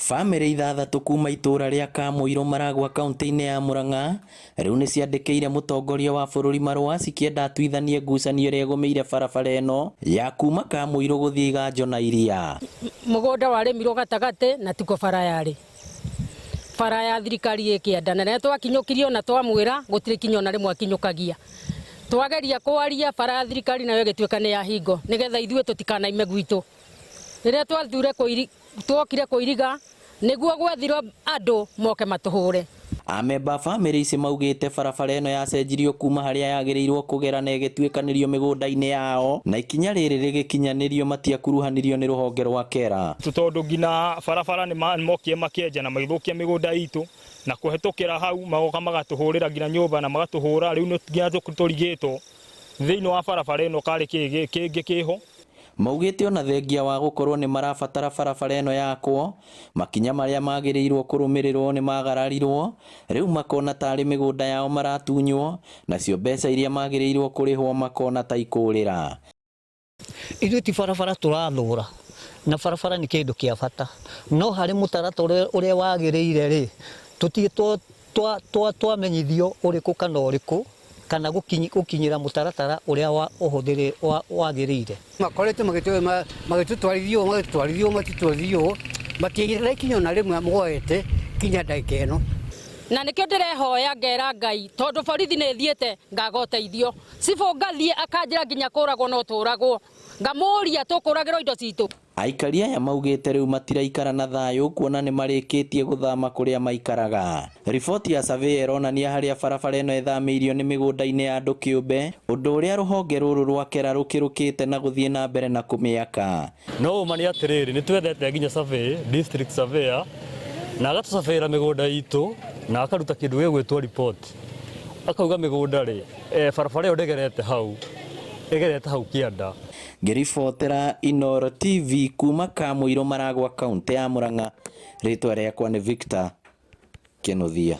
Family ithathatũ kuma itura ria Kamũirũ Maragwa kaunti-inĩ ya Murang'a riu ni ciandĩkĩire mũtongoria wa bũrũri marũa cikĩenda atuithanie ngucanio ĩrĩa ĩgũmĩire barabara ĩno ya kuma Kamũirũ gũthiĩ Ganjo na Iria. Mũgũnda warĩmirwo gatagatĩ na tiko bara yarĩ. Bara ya thirikari ĩkĩenda na twakinyũkirio na twamwĩra gũtirĩ kinya na rĩmwe akinyũkagia. Twageria kwaria bara ya thirikari nayo ĩgĩtuĩka nĩ ya hingo nĩgetha ithuĩ tũtikanaime gwitũ. Rĩrĩa twokire kũiriga nĩguo gwethirwo andũ moke matũhũre. Amemba family ici maugĩte barabara ĩno yacenjirio kuma harĩa yagĩrĩirwo kũgera na ĩgĩtuĩkanĩrio mĩgũnda-inĩ yao na ikinya rĩrĩ rĩgĩkinyanĩrio matiakuruhanirio nĩ rũhonge rwa KERA. Tondũ ngina barabara nĩ mokie makĩenja na magĩthũkia mĩgũnda itũ na kũhetũkĩra hau magoka magatũhũrĩra ngina nyũmba na magatũhũra rĩu nginya tũrigĩtwo thĩinĩ wa barabara ĩno karĩ kĩngĩ kĩho. Maugĩte ona thengia wa gũkorwo nĩ marabatara barabara ĩno yakwo makinya marĩa magĩrĩirwo kũrũmĩrĩrwo nĩ magararirwo rĩu makona tarĩ mĩgũnda yao maratunywo nacio mbeca iria magĩrĩirwo kũrĩhwo makona ta ikũrĩra. Ithuĩ ti barabara tũrathũra na barabara nĩ kĩndũ kĩa bata no harĩ mũtaratara ũrĩa wagĩrĩire rĩ tũtirĩ twamenyithio ũrĩkũ kana ũrĩkũ kana gũkinyĩra mũtaratara ũrĩa wagĩrĩire. Makoretwo magĩtũtwarithio matiigĩrĩra ikinya na rĩmwe mwoete kinya ndagĩka ĩno. Na nĩkĩo ndĩrehoya ngera Ngai tondũ borithi nĩ thiĩte ngaga ũteithio. Cibũ ngathiĩ akanjĩra nginya kũragwo no tũragwo ngamũria tũkũragĩrwo indo citũ. Aikari aya maugĩte rĩu matiraikara na thayũ kuona nĩ marĩkĩtie gũthama kũrĩa maikaraga. Riboti ya survey ĩronania harĩa barabara ĩno ĩthamĩirio nĩ mĩgũnda-inĩ ya andũ kĩũmbe ũndũ ũrĩa rũhonge rũrũ rwa KERA rũkĩrũkĩte na gũthiĩ na mbere na kũmĩaka. No ũma nĩ atĩrĩrĩ nĩ twethete nginya survey district surveyor na agatũcabĩra mĩgũnda itũ na akaruta kĩndũ gĩgwĩtwo report akauga mĩgũnda rĩ barabara ĩyo ĩgerete hau kĩanda. Ngĩribotera Inooro TV kuma Kamũirũ Maragwa kaunti ya Murang'a, rĩtwa rĩakwa nĩ Victor Kĩnuthia.